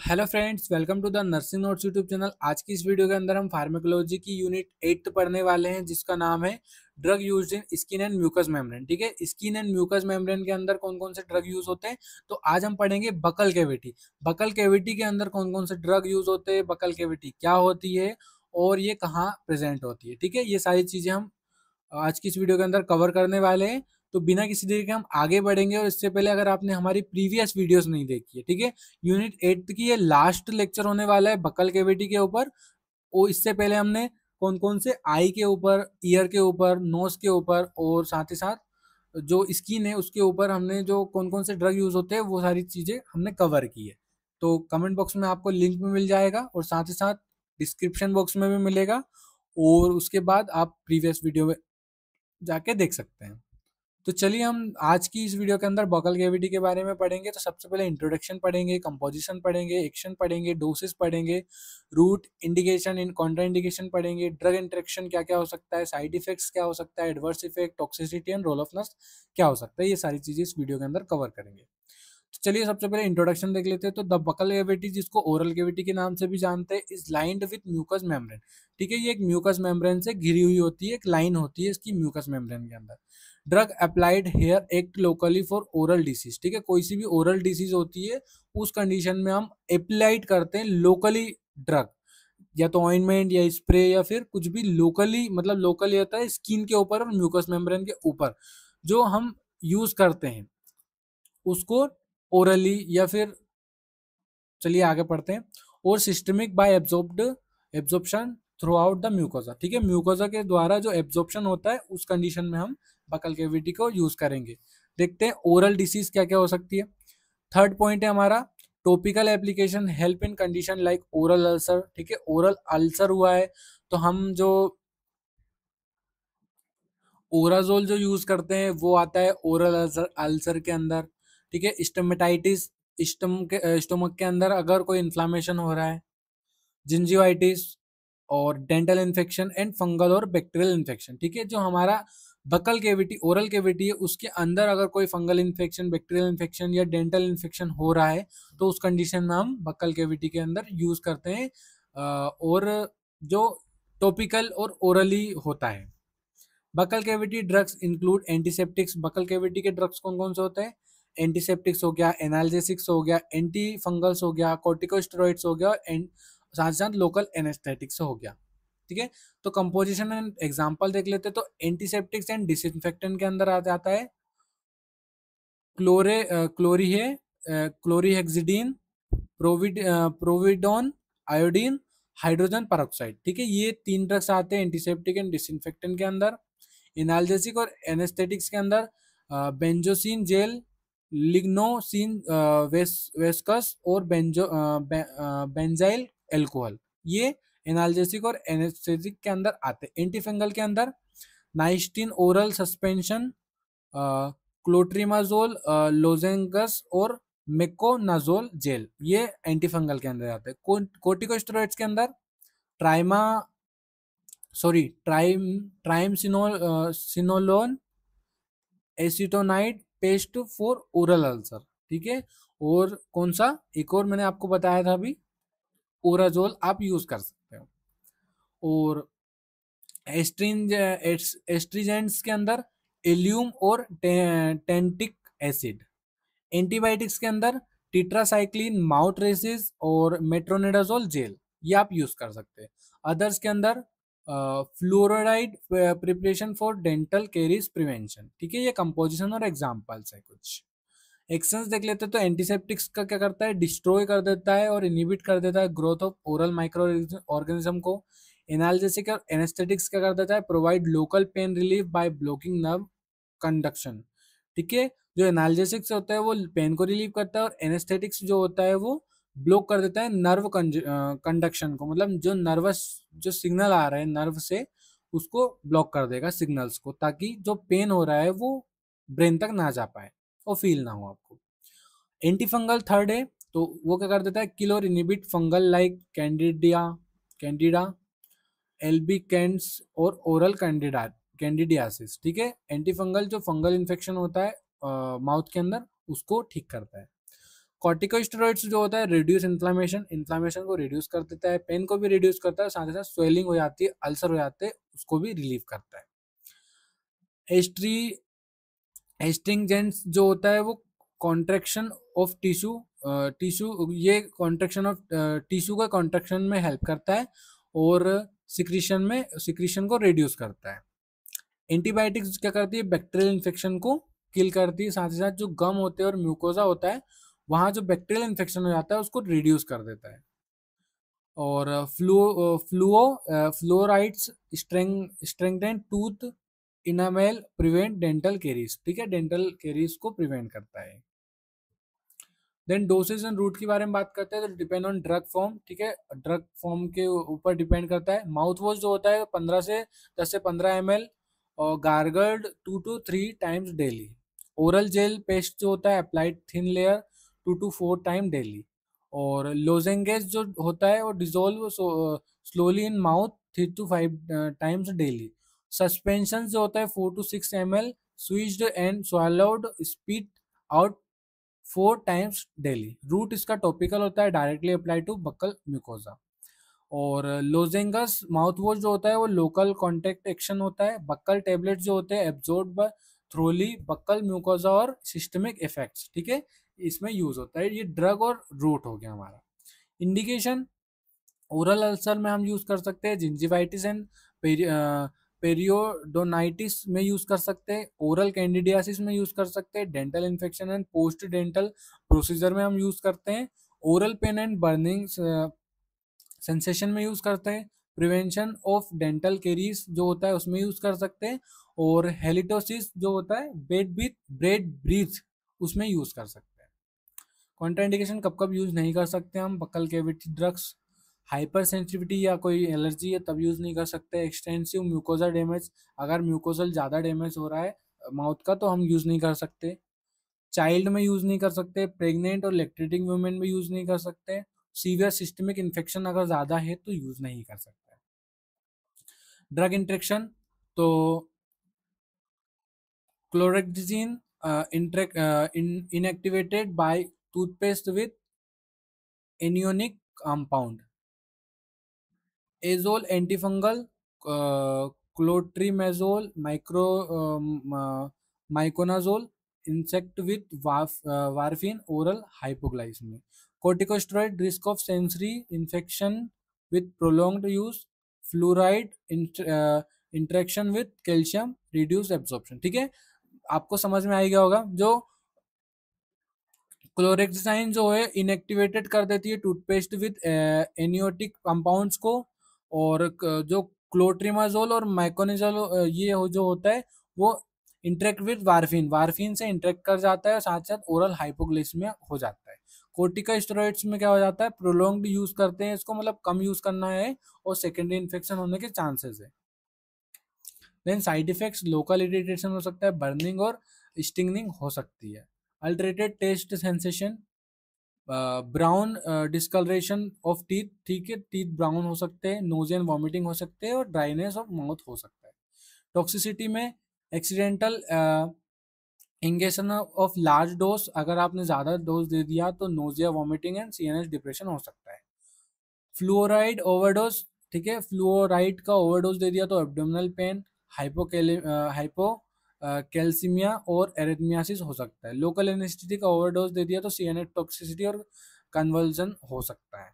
Hello friends, welcome to the nursing notes YouTube channel. आज की इस वीडियो के अंदर हम फार्माकोलॉजी की यूनिट 8 पढ़ने वाले हैं, जिसका नाम है drug used in skin and mucous membrane. ठीक है, स्किन एंड म्यूकस मेम्ब्रेन के अंदर कौन कौन से ड्रग यूज होते हैं, तो आज हम पढ़ेंगे बकल कैविटी। बकल कैविटी के अंदर कौन कौन से ड्रग यूज होते हैं, बकल कैविटी क्या होती है और ये कहाँ प्रेजेंट होती है। ठीक है, ये सारी चीजें हम आज की इस वीडियो के अंदर कवर करने वाले हैं। तो बिना किसी देरी के हम आगे बढ़ेंगे, और इससे पहले अगर आपने हमारी प्रीवियस वीडियोस नहीं देखी है, ठीक है, यूनिट 8 की ये लास्ट लेक्चर होने वाला है बकल कैविटी के ऊपर। और इससे पहले हमने कौन कौन से आई के ऊपर, ईयर के ऊपर, नोज के ऊपर और साथ ही साथ जो स्किन है उसके ऊपर हमने जो कौन कौन से ड्रग यूज होते हैं वो सारी चीजें हमने कवर की है। तो कमेंट बॉक्स में आपको लिंक भी मिल जाएगा और साथ ही साथ डिस्क्रिप्शन बॉक्स में भी मिलेगा, और उसके बाद आप प्रीवियस वीडियो में जाके देख सकते हैं। तो चलिए हम आज की इस वीडियो के अंदर बकल कैविटी के बारे में पढ़ेंगे। तो सबसे पहले इंट्रोडक्शन पढ़ेंगे, कंपोजिशन पढ़ेंगे, एक्शन पढ़ेंगे, डोसेस पढ़ेंगे, रूट इंडिकेशन इन कॉन्ट्रा इंडिकेशन पढ़ेंगे, ड्रग इंटरेक्शन क्या क्या हो सकता है, साइड इफेक्ट्स क्या हो सकता है, adverse effect, toxicity and role of nurse क्या हो सकता है। ये सारी चीजें इस वीडियो के अंदर कवर करेंगे। तो चलिए सबसे पहले इंट्रोडक्शन देख लेते हैं। तो द बकल कैविटी, जिसको ओरल कैविटी के नाम से भी जानते हैं, is lined with mucous membrane. ठीक है, ये एक म्यूकस मेम्ब्रेन से घिरी हुई होती है, एक लाइन होती है इसकी म्यूकस मेम्ब्रेन के अंदर। Drug applied here act locally for oral disease. ठीक है, कोई सी भी ओरल डिसीज होती है उस कंडीशन में हम अप्लाइड करते हैं लोकली ड्रग, या तो ऑइंटमेंट या स्प्रे या फिर कुछ भी लोकली, मतलब लोकली होता है स्किन के ऊपर और म्यूकस मेम्ब्रेन के ऊपर जो हम यूज करते हैं उसको ओरली, या फिर चलिए आगे पढ़ते हैं, और systemic by absorbed absorption throughout the mucosa. ठीक है, म्यूकोजा के द्वारा जो एब्जॉर्प्शन होता है उस कंडीशन में हम बकल कैविटी को यूज करेंगे। देखते हैं ओरल डिसीज क्या क्या हो सकती है। थर्ड पॉइंट है हमारा topical application help in condition like oral ulcer. ठीक है, ओरल अल्सर हुआ है तो हम जो ओराजोल जो यूज करते हैं वो आता है ओरल अल्सर अल्सर के अंदर। ठीक है, स्टोमेटाइटिस, स्टोमक के अंदर अगर कोई इन्फ्लामेशन हो रहा है, जिंजिवाइटिस और डेंटल इन्फेक्शन एंड फंगल और बैक्टीरियल इन्फेक्शन। ठीक है, जो हमारा बकल कैविटी, ओरल कैविटी है, उसके अंदर अगर कोई फंगल इन्फेक्शन, बैक्टीरियल इन्फेक्शन या डेंटल इन्फेक्शन हो रहा है तो उस कंडीशन में हम बकल कैविटी के अंदर यूज करते हैं। और जो टॉपिकल और ओरली होता है। Buccal cavity drugs include antiseptics. Buccal cavity के ड्रग्स कौन कौन से होते हैं? एंटीसेप्टिक्स हो गया, एनाल्जेसिक्स हो गया, एंटी फंगल्स हो गया, कॉर्टिकोस्टेरॉइड्स हो गया, एंड साथ साथ लोकल एनेस्थेटिक्स हो गया। ठीक है, तो कंपोजिशन एंड एग्जांपल देख लेते हैं। तो एंटीसेप्टिक्स एंड डिसइंफेक्टेंट के अंदर आ जाता है क्लोरी है, क्लोरीहेक्सिडीन, प्रोविडोन, आयोडीन, हाइड्रोजन परऑक्साइड। ठीक है, ये तीन ड्रग्स आते हैं एंटीसेप्टिक एंड डिसइंफेक्टेंट के अंदर। एनाल्जेसिक और एनेस्थेटिक्स के अंदर बेंजोसिन जेल, लिग्नोसिन वेस्कस और बेंजाइल एल्कोहल, ये एनाल्जेसिक और एनेस्थेटिक के अंदर आते हैं। एंटीफंगल के अंदर नाइस्टीन ओरल सस्पेंशन, क्लोट्रीमाजोल लोजेंगस और मेकोनाजोल जेल, ये एंटीफंगल के अंदर आते हैं। कोर्टिकोस्टेरॉइड्स के अंदर triam sorry triam triamcinolone acetonide paste for oral ulcer. ठीक है, और कौन सा एक और मैंने आपको बताया था अभी, ओराजोल आप यूज कर सकते हो। और एस्ट्रीजेंट्स के अंदर एल्यूम और टेंटिक एसिड। एंटीबायोटिक्स के अंदर टीट्रासाइक्लिन, माउथ रेसिस और मेट्रोनिडाजोल जेल, ये आप यूज कर सकते हैं। अदर्स के अंदर fluoride preparation for dental caries prevention. ठीक है, ये कंपोजिशन और एग्जांपल्स है कुछ। एक्शंस देख लेते हैं। तो एंटीसेप्टिक्स का क्या करता है? डिस्ट्रॉय कर देता है और इनहिबिट कर देता है growth of oral micro organism को। एनाल्जेसिक और एनेस्थेटिक्स क्या कर देता है? Provide local pain relief by blocking nerve conduction. ठीक है, जो एनाल्जेसिक्स होता है वो पेन को रिलीव करता है, और एनेस्थेटिक्स जो होता है वो ब्लॉक कर देता है नर्व कंडक्शन को, मतलब जो नर्वस जो सिग्नल आ रहा है नर्व से उसको ब्लॉक कर देगा सिग्नल्स को, ताकि जो पेन हो रहा है वो ब्रेन तक ना जा पाए और फील ना हो आपको। एंटीफंगल थर्ड है, तो वो क्या कर देता है? किल और inhibit fungal like Candida, albicans और ओरल कैंडिडियासिस। ठीक है, एंटीफंगल जो फंगल इन्फेक्शन होता है माउथ के अंदर उसको ठीक करता है। कॉर्टिकोस्टेरॉइड्स जो होता है रिड्यूस इन्फ्लामेशन, इन्फ्लामेशन को रिड्यूस कर देता है, पेन को भी रिड्यूस करता है, साथ ही साथ स्वेलिंग हो जाती है, अल्सर हो जाते हैं, उसको भी रिलीव करता है। एस्ट्री एस्ट्रिंजेंस जो होता है वो कॉन्ट्रैक्शन ऑफ टिश्यू ये कॉन्ट्रैक्शन ऑफ टिश्यू का कॉन्ट्रैक्शन में हेल्प करता है और सिक्रीशन को रिड्यूस करता है। एंटीबायोटिक्स क्या करती है, बैक्टीरियल इन्फेक्शन को किल करती है, साथ ही साथ जो गम होते हैं और म्यूकोजा होता है वहाँ जो बैक्टीरियल इन्फेक्शन हो जाता है उसको रिड्यूस कर देता है। और fluorides strengthen tooth enamel, prevent dental caries, ठीक है, डेंटल केरीज को प्रिवेंट करता है। देन डोसेज एंड रूट के बारे में बात करते हैं तो डिपेंड ऑन ड्रग फॉर्म, ठीक है, ड्रग फॉर्म के ऊपर डिपेंड करता है। माउथ वॉश जो होता है 10 से 15 ml और gargled 2 to 3 times daily. Oral gel paste जो होता है applied thin layer 2 to 4 times daily. और लोजेंगेज जो होता है वो dissolve slowly in mouth 3 to 5 times daily. Suspension जो होता है 4 to 6 ml swished and swallowed spit out 4 times daily. Route इसका टॉपिकल होता है, directly apply to buccal mucosa. और लोजेंगस माउथ वॉश जो होता है वो लोकल कॉन्टेक्ट एक्शन होता है। बक्कल टेबलेट जो होते हैं absorb by thoroughly buccal mucosa और सिस्टमिक इफेक्ट्स, ठीक है, इसमें यूज होता है। ये ड्रग और रूट हो गया हमारा। इंडिकेशन ओरल अल्सर में हम यूज कर सकते हैं, जिंजिवाइटिस एंड पेरियोडोनाइटिस में यूज कर सकते हैं, ओरल कैंडिडियासिस में यूज कर सकते हैं, dental infection and post dental procedure में हम यूज करते हैं, oral pain and burning sensation में यूज करते हैं, प्रिवेंशन ऑफ डेंटल केरीज जो होता है उसमें यूज कर सकते हैं, और हेलिटोसिस जो होता है ब्रेड ब्रीथ उसमें यूज कर सकते हैं। कॉन्ट्राइंडिकेशन कब कब यूज नहीं कर सकते हम, buccal cavity drugs, hyper sensitivity या कोई एलर्जी है तब यूज नहीं कर सकते। एक्सटेंसिव म्यूकोजा डैमेज, अगर म्यूकोजल ज़्यादा डैमेज हो रहा है माउथ का तो हम यूज नहीं कर सकते। चाइल्ड में यूज नहीं कर सकते, प्रेग्नेंट और लैक्टेटिंग वुमेन में यूज नहीं कर सकते। सीवियर सिस्टमिक इन्फेक्शन अगर ज़्यादा है तो यूज नहीं कर सकते। ड्रग इंट्रेक्शन तो chlorhexidine inactivated by toothpaste with anionic compound, azole antifungal, clotrimazole, miconazole, interact with warfarin, oral hypoglycaemia. corticosteroid risk of sensory infection with prolonged use, fluoride interaction with calcium reduce absorption, ठीक है, आपको समझ में आ गया होगा। जो क्लोरेक्साइन जो है इनएक्टिवेटेड कर देती है टूथपेस्ट विद एनियोटिक कंपाउंड्स को, और जो क्लोट्रिमाजोल और माइकोनिजोल ये जो होता है वो इंटरेक्ट विद वारफिन, वारफिन से इंटरेक्ट कर जाता है, साथ साथ ओरल हाइपोग्लाइसेमिया हो जाता है। कोर्टिकोस्टेरॉइड्स में क्या हो जाता है, प्रोलॉन्ग्ड यूज करते हैं इसको, मतलब कम यूज करना है और सेकेंडरी इन्फेक्शन होने के चांसेस है। Then side effects, local irritation हो सकता है, बर्निंग और स्टिंगिंग हो सकती है। Altered taste sensation, brown discolouration of teeth, ठीक है, टीथ ब्राउन हो सकते हैं, नोज एंड वॉमिटिंग हो सकते हैं, और ड्राइनेस ऑफ माउथ हो सकता है। टॉक्सिसिटी में accidental ingestion of large dose, अगर आपने ज़्यादा डोज दे दिया तो nausea, vomiting and CNS depression हो सकता है। फ्लोराइड ओवरडोज, ठीक है, फ्लोराइड का ओवरडोज दे दिया तो एब्डोमिनल पेन, हाइपो कैल्सीमिया और एरिथमियासिस हो सकता है। लोकल एनेस्थेटिक का ओवरडोज दे दिया तो सीएनएस टॉक्सिसिटी और कन्वर्जन हो सकता है।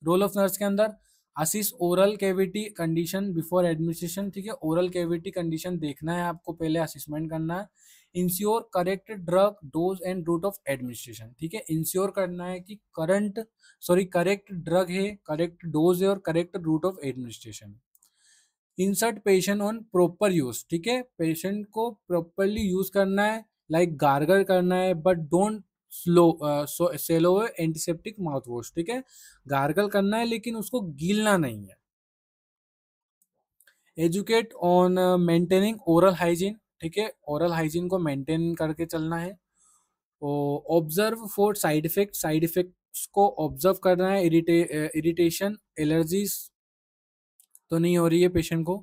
रोल ऑफ नर्स के अंदर assist oral cavity condition before administration, ठीक है, ओरल कैविटी कंडीशन देखना है आपको, पहले असेसमेंट करना है। Ensure correct drug dose and route of administration, ठीक है, इंश्योर करना है कि करेक्ट ड्रग है, करेक्ट डोज है और correct route of administration. Instruct patient on proper use, ठीक है, पेशेंट को प्रॉपरली यूज करना है, लाइक गार्गल करना है, but don't swallow antiseptic mouthwash, ठीक है, गार्गल करना है लेकिन उसको गीलना नहीं है। Educate on maintaining oral hygiene, ठीक है, ओरल हाइजीन को मेंटेन करके चलना है। ऑब्जर्व फॉर साइड इफेक्ट्स को ऑब्जर्व करना है, इरिटेशन एलर्जीज तो नहीं हो रही है पेशेंट को।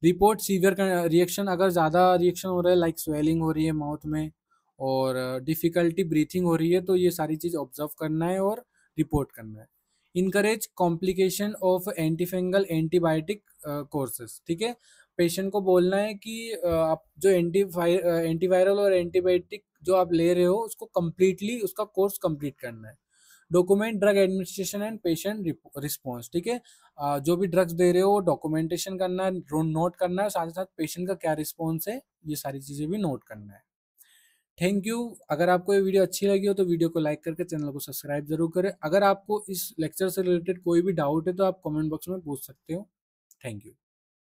रिपोर्ट सीवियर रिएक्शन, अगर ज़्यादा रिएक्शन हो रहा है लाइक स्वेलिंग हो रही है माउथ में और डिफ़िकल्टी ब्रीथिंग हो रही है, तो ये सारी चीज़ ऑब्ज़र्व करना है और रिपोर्ट करना है। Encourage complication of antifungal antibiotic courses, ठीक है। पेशेंट को बोलना है कि आप जो एंटीवायरल और एंटीबायोटिक जो आप ले रहे हो उसको कंप्लीटली उसका कोर्स कंप्लीट करना है। Document drug administration and patient response, ठीक है। जो भी ड्रग्स दे रहे हो डॉक्यूमेंटेशन करना है, नोट करना है, साथ ही साथ पेशेंट का क्या रिस्पॉन्स है ये सारी चीज़ें भी नोट करना है। Thank you. अगर आपको ये वीडियो अच्छी लगी हो तो वीडियो को लाइक करके चैनल को सब्सक्राइब जरूर करें। अगर आपको इस लेक्चर से रिलेटेड कोई भी डाउट है तो आप कमेंट बॉक्स में पूछ सकते हो। Thank you.